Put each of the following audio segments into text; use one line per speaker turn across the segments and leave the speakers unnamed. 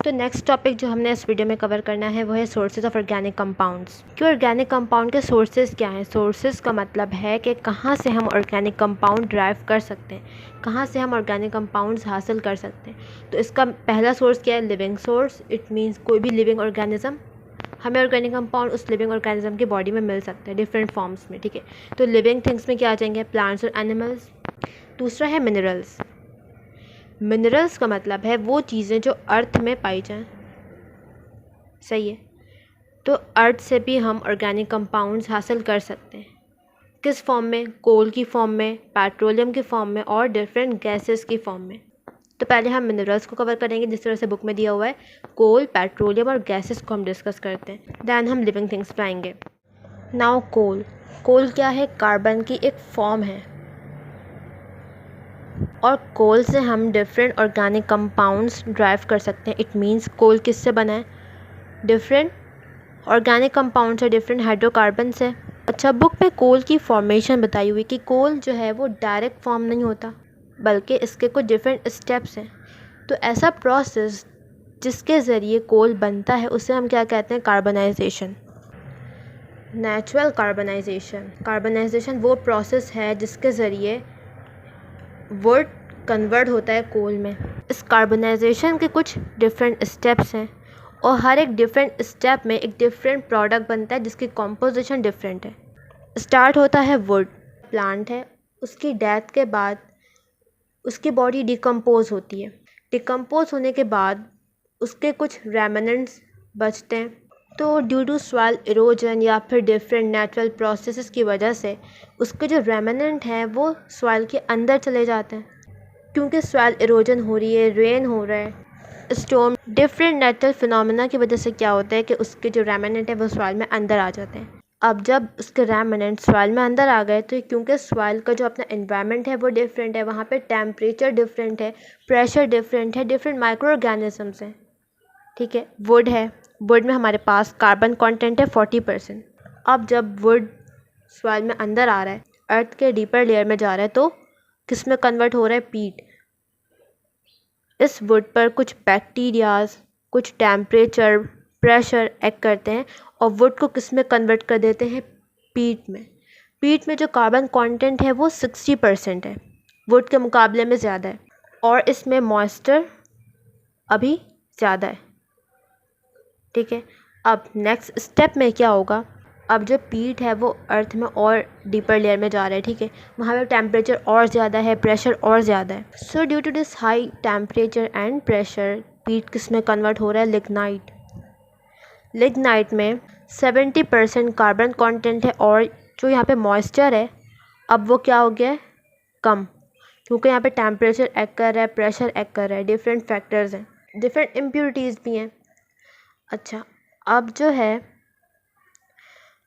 तो next topic जो हमने इस वीडियो में कवर करना है वो है सोर्सेज ऑफ ऑर्गेनिक कंपाउंड्स। कि ऑर्गेनिक कंपाउंड के सोर्सेज क्या हैं। सोर्सेज का मतलब है कि कहाँ से हम ऑर्गेनिक कंपाउंड ड्राइव कर सकते हैं, कहाँ से हम ऑर्गेनिक कंपाउंड्स हासिल कर सकते हैं। तो इसका पहला सोर्स क्या है, लिविंग सोर्स। इट मीन्स कोई भी लिविंग ऑर्गेनिज्म, हमें ऑर्गेनिक कंपाउंड उस लिविंग ऑर्गेनिज्म की बॉडी में मिल सकता है डिफरेंट फॉर्म्स में, ठीक है। तो लिविंग थिंग्स में क्या आ जाएंगे, प्लांट्स और एनिमल्स। दूसरा है मिनरल्स। मिनरल्स का मतलब है वो चीज़ें जो अर्थ में पाई जाएं, सही है। तो अर्थ से भी हम ऑर्गेनिक कंपाउंड्स हासिल कर सकते हैं। किस फॉर्म में, कोल की फॉर्म में, पेट्रोलियम की फॉर्म में और डिफरेंट गैसेस की फॉर्म में। तो पहले हम मिनरल्स को कवर करेंगे जिस तरह से बुक में दिया हुआ है। कोल, पेट्रोलियम और गैसेस को हम डिस्कस करते हैं, दैन हम लिविंग थिंग्स पे आएंगे। नाउ कोल। कोल क्या है, कार्बन की एक फॉर्म है और कोल से हम डिफरेंट ऑर्गेनिक कंपाउंड्स ड्राइव कर सकते हैं। इट मीन्स कोल किससे बना है, डिफरेंट ऑर्गेनिक कंपाउंड्स और डिफरेंट हाइड्रोकार्बन से। अच्छा, बुक पे कोल की फॉर्मेशन बताई हुई कि कोल जो है वो डायरेक्ट फॉर्म नहीं होता बल्कि इसके कुछ डिफरेंट स्टेप्स हैं। तो ऐसा प्रोसेस जिसके ज़रिए कोल बनता है उसे हम क्या कहते हैं, कार्बनाइजेशन। Natural carbonisation. कार्बनाइजेशन वो प्रोसेस है जिसके ज़रिए वुड कन्वर्ट होता है कोल में। इस कार्बनाइजेशन के कुछ डिफरेंट स्टेप्स हैं और हर एक डिफरेंट स्टेप में एक डिफरेंट प्रोडक्ट बनता है जिसकी कॉम्पोजिशन डिफरेंट है। स्टार्ट होता है वुड, प्लांट है, उसकी डेथ के बाद उसकी बॉडी डिकम्पोज होती है। डिकम्पोज होने के बाद उसके कुछ रेमिनेंट्स बचते हैं। तो ड्यू टू सॉइल इरोजन या फिर डिफरेंट नेचुरल प्रोसेसेस की वजह से उसके जो रेमिनेंट हैं वो सॉइल के अंदर चले जाते हैं। क्योंकि सॉइल इरोजन हो रही है, रेन हो रहा है, स्टॉर्म, डिफरेंट नेचुरल फिनोमेना की वजह से क्या होता है कि उसके जो रेमिनेंट है वो सॉइल में अंदर आ जाते हैं। अब जब उसके रेमिनेंट सॉइल में अंदर आ गए तो क्योंकि सॉइल का जो अपना एनवायरनमेंट है वो डिफरेंट है, वहाँ पे टेम्परेचर डिफरेंट है, प्रेशर डिफरेंट है, डिफरेंट माइक्रो ऑर्गेनिजम्स हैं, ठीक है। वुड है, वुड में हमारे पास कार्बन कंटेंट है 40%। अब जब वुड सॉइल में अंदर आ रहा है, अर्थ के डीपर लेयर में जा रहा है, तो किस में कन्वर्ट हो रहा है, पीट। इस वुड पर कुछ बैक्टीरियाज, कुछ टेम्परेचर, प्रेशर एक्ट करते हैं और वुड को किस में कन्वर्ट कर देते हैं, पीट में। पीट में जो कार्बन कंटेंट है वो 60% है, वुड के मुकाबले में ज़्यादा है और इसमें मॉइस्चर अभी ज़्यादा है, ठीक है। अब नेक्स्ट स्टेप में क्या होगा, अब जो पीट है वो अर्थ में और डीपर लेयर में जा रहा है, ठीक है। वहाँ पे टेम्परेचर और ज़्यादा है, प्रेशर और ज़्यादा है। So due to this high temperature and pressure, peat किस में कन्वर्ट हो रहा है, लिग्नाइट। लिग्नाइट में 70% कार्बन कंटेंट है और जो यहाँ पे मॉइस्चर है अब वो क्या हो गया है, कम, क्योंकि यहाँ पे टेम्परेचर एक्ट कर रहा है, प्रेशर एक्ट कर रहा है, डिफरेंट फैक्टर्स हैं, डिफरेंट इम्प्योरिटीज़ भी हैं। अच्छा, अब जो है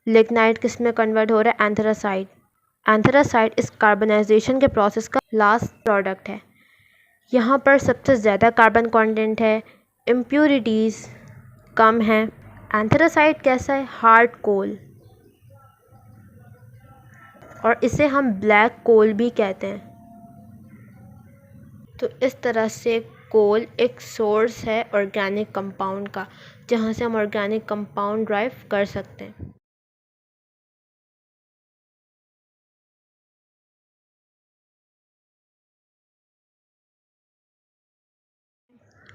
लिग्नाइट किस में कन्वर्ट हो रहा है, एंथ्रासाइट। एंथ्रासाइट इस कार्बनाइजेशन के प्रोसेस का लास्ट प्रोडक्ट है। यहाँ पर सबसे ज़्यादा कार्बन कंटेंट है, इम्प्योरिटीज़ कम है। एंथ्रासाइट कैसा है, हार्ड कोल, और इसे हम ब्लैक कोल भी कहते हैं। तो इस तरह से कोल एक सोर्स है ऑर्गेनिक कंपाउंड का, जहाँ से हम ऑर्गेनिक कंपाउंड ड्राइव कर सकते हैं।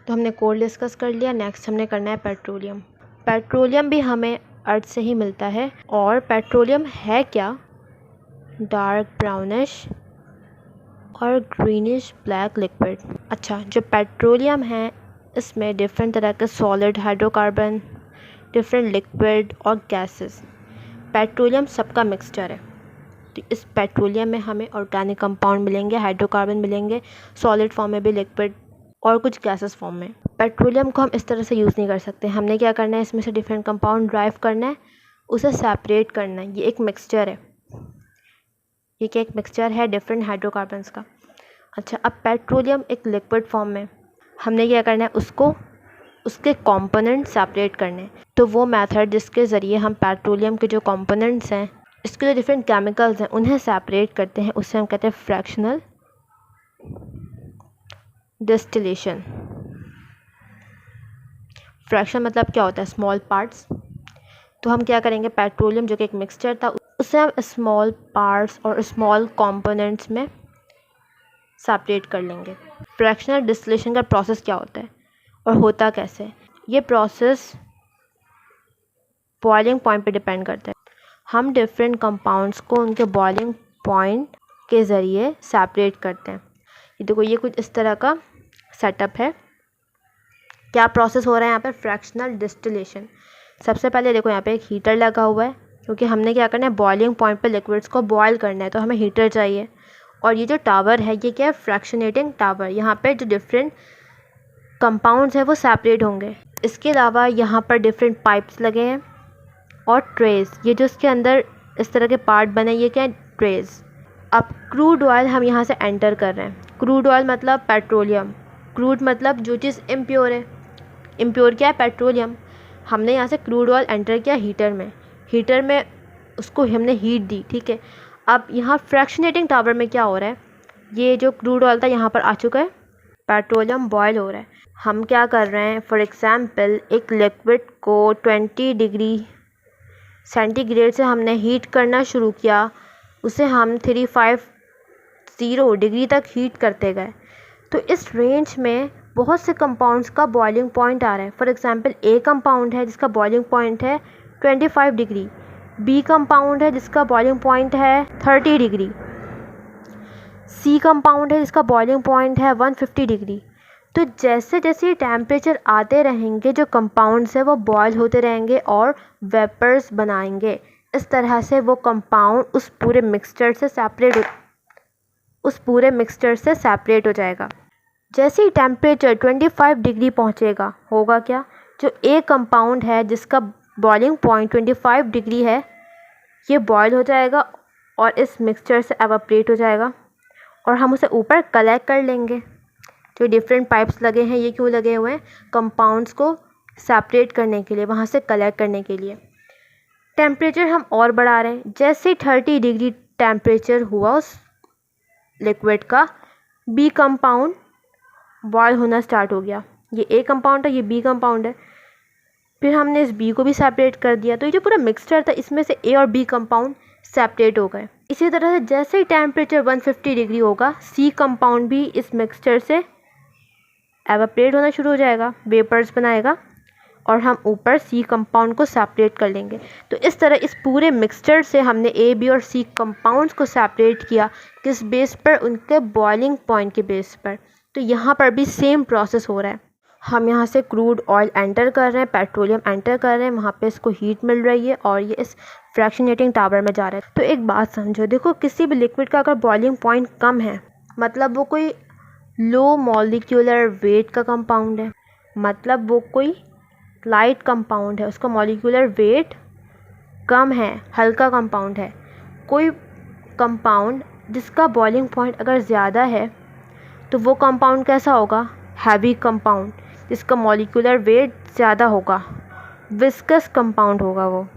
तो हमने कोल डिस्कस कर लिया, नेक्स्ट हमने करना है पेट्रोलियम। पेट्रोलियम भी हमें अर्थ से ही मिलता है और पेट्रोलियम है क्या, डार्क ब्राउनिश और ग्रीनिश ब्लैक लिक्विड। अच्छा, जो पेट्रोलियम है इसमें डिफरेंट तरह के सॉलिड हाइड्रोकार्बन, डिफरेंट लिक्विड और गैसेस, पेट्रोलियम सबका मिक्सचर है। तो इस पेट्रोलियम में हमें ऑर्गेनिक कंपाउंड मिलेंगे, हाइड्रोकार्बन मिलेंगे, सॉलिड फॉर्म में भी, लिक्विड और कुछ गैसेस फॉर्म में। पेट्रोलियम को हम इस तरह से यूज़ नहीं कर सकते, हमने क्या करना है, इसमें से डिफरेंट कंपाउंड ड्राइव करना है, उसे सेपरेट करना है। ये एक मिक्सचर है, ये क्या एक मिक्सचर है डिफरेंट हाइड्रोकार्बन्स का। अच्छा, अब पेट्रोलियम एक लिक्विड फॉर्म में, हमने क्या करना है, उसको उसके कंपोनेंट सेपरेट करने। तो वो मेथड जिसके ज़रिए हम पेट्रोलियम के जो कंपोनेंट्स हैं, इसके जो डिफरेंट केमिकल्स हैं, उन्हें सेपरेट करते हैं, उससे हम कहते हैं फ्रैक्शनल डिस्टिलेशन। फ्रैक्शन मतलब क्या होता है, स्मॉल पार्ट्स। तो हम क्या करेंगे, पेट्रोलियम जो कि एक मिक्सचर था उसे हम स्मॉल पार्ट्स और स्मॉल कंपोनेंट्स में सेपरेट कर लेंगे। फ्रैक्शनल डिस्टिलेशन का प्रोसेस क्या होता है और होता कैसे, ये प्रोसेस बॉइलिंग पॉइंट पे डिपेंड करता है। हम डिफरेंट कंपाउंड्स को उनके बॉइलिंग पॉइंट के ज़रिए सेपरेट करते हैं। ये देखो, ये कुछ इस तरह का सेटअप है। क्या प्रोसेस हो रहा है यहाँ पर, फ्रैक्शनल डिस्टिलेशन। सबसे पहले देखो यहाँ पे एक हीटर लगा हुआ है, क्योंकि हमने क्या करना है, बॉइलिंग पॉइंट पे लिक्विड्स को बॉयल करना है, तो हमें हीटर चाहिए। और ये जो टावर है ये क्या है, फ्रैक्शनेटिंग टावर। यहाँ पे जो डिफरेंट कंपाउंड्स हैं वो सेपरेट होंगे। इसके अलावा यहाँ पर डिफरेंट पाइप्स लगे हैं और ट्रेस, ये जो इसके अंदर इस तरह के पार्ट बने, ये क्या है, ट्रेस। अब क्रूड ऑयल हम यहाँ से एंटर कर रहे हैं। क्रूड ऑयल मतलब पेट्रोलियम, क्रूड मतलब जो चीज़ इम्प्योर है, इम्प्योर क्या है, पेट्रोलियम। हमने यहाँ से क्रूड ऑयल एंटर किया हीटर में उसको हमने हीट दी, ठीक है। अब यहाँ फ्रैक्शनेटिंग टावर में क्या हो रहा है, ये जो क्रूड ऑयल था यहाँ पर आ चुका है, पेट्रोलियम बॉयल हो रहा है। हम क्या कर रहे हैं, फॉर एग्ज़ाम्पल एक लिक्विड को 20 डिग्री सेंटीग्रेड से हमने हीट करना शुरू किया, उसे हम 350 डिग्री तक हीट करते गए। तो इस रेंज में बहुत से कंपाउंड्स का बॉइलिंग पॉइंट आ रहा है। फॉर एग्जांपल ए कंपाउंड है जिसका बॉइलिंग पॉइंट है 25 डिग्री, बी कंपाउंड है जिसका बॉइलिंग पॉइंट है 30 डिग्री, सी कंपाउंड है जिसका बॉइलिंग पॉइंट है 150 डिग्री। तो जैसे जैसे टेम्परेचर आते रहेंगे जो कंपाउंड्स है वो बॉयल होते रहेंगे और वेपर्स बनाएंगे। इस तरह से वो कंपाउंड उस पूरे मिक्सचर से सेपरेट हो जाएगा। जैसे ही टेम्परेचर 25 डिग्री पहुंचेगा, होगा क्या, जो ए कंपाउंड है जिसका बॉइलिंग पॉइंट 25 डिग्री है, ये बॉयल हो जाएगा और इस मिक्सचर से एवापोरेट हो जाएगा और हम उसे ऊपर कलेक्ट कर लेंगे। जो डिफरेंट पाइप्स लगे हैं ये क्यों लगे हुए हैं, कंपाउंड्स को सेपरेट करने के लिए, वहाँ से कलेक्ट करने के लिए। टेम्परेचर हम और बढ़ा रहे हैं। जैसे 30 डिग्री टेम्परेचर हुआ उस लिक्विड का, बी कंपाउंड बॉयल होना स्टार्ट हो गया। ये ए कंपाउंड है, ये बी कंपाउंड है। फिर हमने इस बी को भी सेपरेट कर दिया, तो ये जो पूरा मिक्सचर था इसमें से ए और बी कंपाउंड सेपरेट हो गए। इसी तरह से जैसे ही टेम्परेचर 150 डिग्री होगा, सी कंपाउंड भी इस मिक्सचर से एवापोरेट होना शुरू हो जाएगा, वेपर्स बनाएगा और हम ऊपर सी कंपाउंड को सेपरेट कर लेंगे। तो इस तरह इस पूरे मिक्सचर से हमने ए बी और सी कंपाउंड्स को सेपरेट किया, किस बेस पर, उनके बॉइलिंग पॉइंट के बेस पर। तो यहाँ पर भी सेम प्रोसेस हो रहा है। हम यहाँ से क्रूड ऑयल एंटर कर रहे हैं, पेट्रोलियम एंटर कर रहे हैं, वहाँ पे इसको हीट मिल रही है और ये इस फ्रैक्शनेटिंग टावर में जा रहा है। तो एक बात समझो, देखो किसी भी लिक्विड का अगर बॉइलिंग पॉइंट कम है, मतलब वो कोई लो मॉलिक्यूलर वेट का कंपाउंड है, मतलब वो कोई लाइट कंपाउंड है, उसका मॉलिक्यूलर वेट कम है, हल्का कंपाउंड है। कोई कंपाउंड जिसका बॉइलिंग पॉइंट अगर ज़्यादा है तो वो कंपाउंड कैसा होगा, हैवी कंपाउंड, जिसका मॉलिक्यूलर वेट ज़्यादा होगा, विस्कस कंपाउंड होगा। वो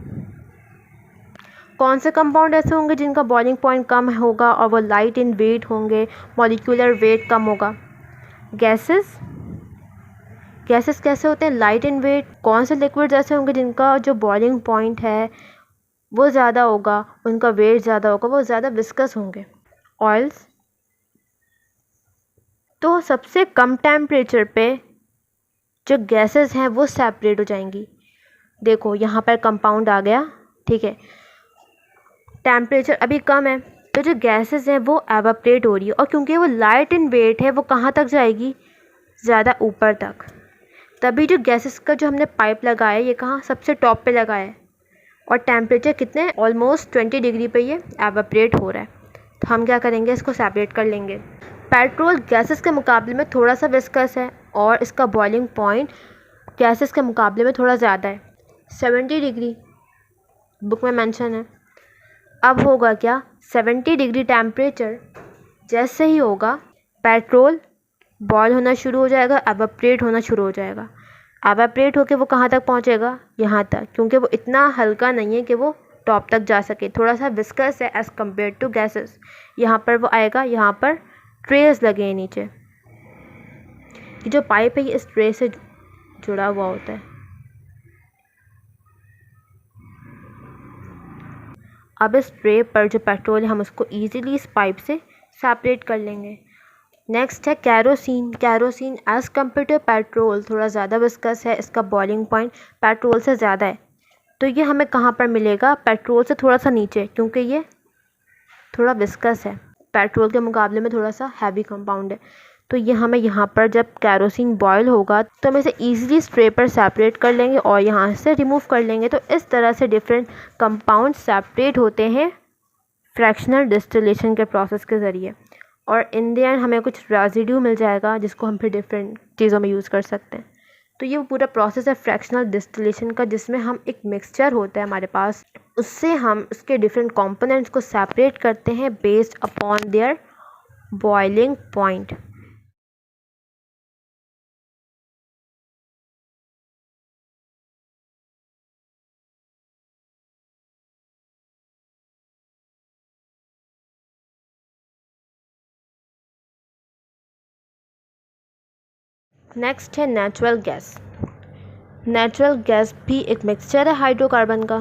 कौन से कंपाउंड ऐसे होंगे जिनका बॉइलिंग पॉइंट कम होगा और वो लाइट इन वेट होंगे, मॉलिक्यूलर वेट कम होगा? गैसेस कैसे होते हैं, लाइट इन वेट। कौन से लिक्विड्स ऐसे होंगे जिनका जो बॉइलिंग पॉइंट है वो ज़्यादा होगा, उनका वेट ज़्यादा होगा, वो ज़्यादा विस्कस होंगे? ऑयल्स। तो सबसे कम टेम्परेचर पे जो गैसेस हैं वो सेपरेट हो जाएंगी। देखो यहाँ पर कंपाउंड आ गया, ठीक है, टेम्परेचर अभी कम है तो जो गैसेस हैं वो एवापोरेट हो रही है और क्योंकि वो लाइट इन वेट है वो कहाँ तक जाएगी, ज़्यादा ऊपर तक। तभी जो गैसेस का जो हमने पाइप लगाया ये कहाँ, सबसे टॉप पे लगाया है और टेम्परेचर कितने, ऑलमोस्ट 20 डिग्री पे ये एवापोरेट हो रहा है। तो हम क्या करेंगे, इसको सेपरेट कर लेंगे। पेट्रोल गैसेस के मुकाबले में थोड़ा सा विस्कस है और इसका बॉइलिंग पॉइंट गैसेस के मुकाबले में थोड़ा ज़्यादा है, 70 डिग्री बुक में मेंशन है। अब होगा क्या, 70 डिग्री टेम्परेचर जैसे ही होगा पेट्रोल बॉयल होना शुरू हो जाएगा, एवापोरेट होना शुरू हो जाएगा। एवापोरेट होके वो कहाँ तक पहुँचेगा, यहाँ तक, क्योंकि वो इतना हल्का नहीं है कि वो टॉप तक जा सके, थोड़ा सा विस्कस है एज़ कम्पेयर टू गैसेस। यहाँ पर वो आएगा, यहाँ पर ट्रेस लगे हैं नीचे, ये जो पाइप है ये इस ट्रे से जुड़ा हुआ होता है। अब इस ट्रे पर जो पेट्रोल है हम उसको ईजिली इस पाइप से सेपरेट कर लेंगे। नेक्स्ट है kerosene. Kerosene as compare to petrol थोड़ा ज़्यादा विस्कस है, इसका बॉइलिंग पॉइंट पेट्रोल से ज़्यादा है। तो ये हमें कहाँ पर मिलेगा? पेट्रोल से थोड़ा सा नीचे, क्योंकि ये थोड़ा विस्कस है, पेट्रोल के मुकाबले में थोड़ा सा हैवी कंपाउंड है। तो ये हमें यहाँ पर जब कैरोसिन बॉयल होगा तो हम इसे ईजिली स्ट्रे पर सेपरेट कर लेंगे और यहाँ से रिमूव कर लेंगे। तो इस तरह से डिफरेंट कंपाउंड सेपरेट होते हैं फ्रैक्शनल डिस्टिलेशन के प्रोसेस के ज़रिए, और इन द एंड हमें कुछ रेजिड्यू मिल जाएगा जिसको हम फिर डिफरेंट चीज़ों में यूज़ कर सकते हैं। तो ये पूरा प्रोसेस है फ्रैक्शनल डिस्टिलेशन का, जिसमें हम एक मिक्सचर होता है हमारे पास, उससे हम उसके डिफरेंट कंपोनेंट्स को सेपरेट करते हैं based upon their boiling point. Next है नेचुरल गैस। नेचुरल गैस भी एक मिक्सचर है हाइड्रोकार्बन का,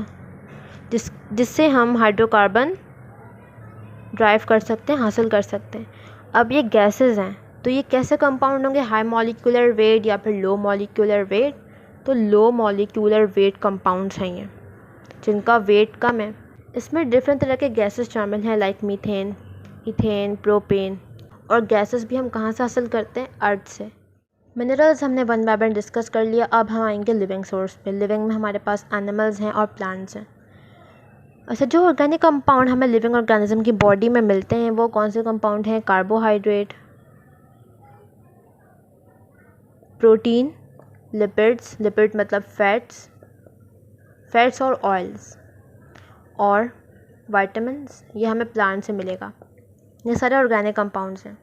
जिससे हम हाइड्रोकार्बन ड्राइव कर सकते हैं, हासिल कर सकते हैं। अब ये गैसेस हैं, तो ये कैसे कंपाउंड होंगे? हाई मॉलिक्यूलर वेट या फिर लो मॉलिक्यूलर वेट? तो लो मॉलिक्यूलर वेट कंपाउंड्स हैं ये, जिनका वेट कम है। इसमें डिफरेंट तरह के गैसेस शामिल हैं, लाइक मीथेन, इथेन, प्रोपेन। और गैसेस भी हम कहाँ से हासिल करते हैं? अर्थ से। मिनरल्स हमने वन बाय वन डिस्कस कर लिया। अब हम आएंगे लिविंग सोर्स पे। लिविंग में हमारे पास एनिमल्स हैं और प्लांट्स हैं। अच्छा, जो ऑर्गेनिक कंपाउंड हमें लिविंग ऑर्गेनिज्म की बॉडी में मिलते हैं वो कौन से कंपाउंड हैं? कार्बोहाइड्रेट, प्रोटीन, लिपिड्स, लिपिड मतलब फैट्स और ऑयल्स, और विटामिन्स, ये हमें प्लांट से मिलेगा। ये सारे ऑर्गेनिक कंपाउंड्स हैं।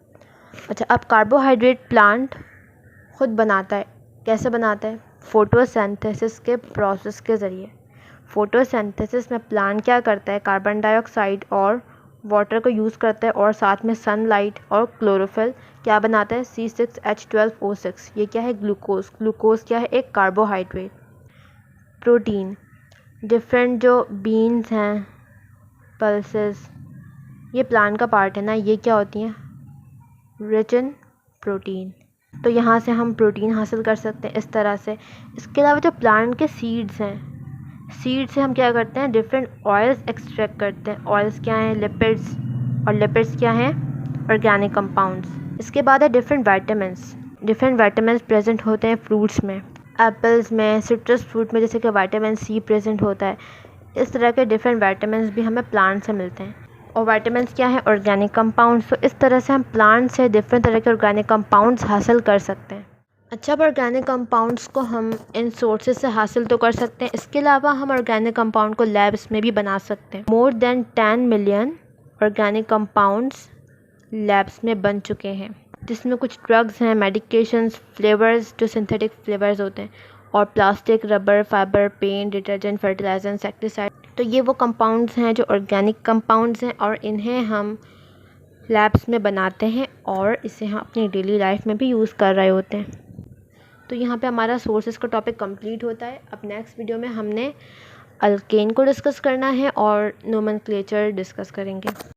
अच्छा, अब कार्बोहाइड्रेट प्लांट खुद बनाता है। कैसे बनाता है? फोटोसिंथेसिस के प्रोसेस के ज़रिए। फोटोसिंथेसिस में प्लांट क्या करता है? कार्बन डाइऑक्साइड और वाटर को यूज़ करता है और साथ में सनलाइट और क्लोरोफिल क्या बनाता है? C6H12O6। ये क्या है? ग्लूकोज। ग्लूकोज क्या है? एक कार्बोहाइड्रेट। प्रोटीन, डिफरेंट जो बीन्स हैं, पल्सेस, ये प्लांट का पार्ट है ना, ये क्या होती हैं? Rich in protein. तो यहाँ से हम प्रोटीन हासिल कर सकते हैं इस तरह से। इसके अलावा जो प्लांट के सीड्स हैं, सीड से हम क्या करते हैं? डिफरेंट ऑयल्स एक्सट्रैक्ट करते हैं। ऑयल्स क्या हैं? लिपिड्स, और लिपिड्स क्या हैं? Organic compounds. इसके बाद है different vitamins. Different vitamins present होते हैं फ्रूट्स में, एप्पल्स में, सिट्रस फ्रूट में जैसे कि विटामिन C प्रेजेंट होता है। इस तरह के डिफरेंट वाइटामिन्स भी हमें प्लांट से मिलते हैं। और विटामिन्स क्या है? Organic compounds. तो इस तरह से हम प्लांट से डिफरेंट तरह के ऑर्गेनिक कंपाउंड्स हासिल कर सकते हैं। अच्छा, अब ऑर्गेनिक कंपाउंड्स को हम इन सोर्सेज से हासिल तो कर सकते हैं, इसके अलावा हम ऑर्गेनिक कंपाउंड को लैब्स में भी बना सकते हैं। More than 10 million organic compounds labs में बन चुके हैं, जिसमें कुछ ड्रग्स हैं, मेडिकेशंस, फ्लेवर्स जो सिंथेटिक फ्लेवर्स होते हैं, और plastic, rubber, fibre, paint, detergent, fertiliser, insecticide. तो ये वो कंपाउंड्स हैं जो ऑर्गेनिक कंपाउंड्स हैं, और इन्हें हम लैब्स में बनाते हैं और इसे हम अपनी डेली लाइफ में भी यूज़ कर रहे होते हैं। तो यहाँ पे हमारा सोर्सेज का टॉपिक कंप्लीट होता है। अब नेक्स्ट वीडियो में हमने अल्केन को डिस्कस करना है और नोमेनक्लेचर डिस्कस करेंगे।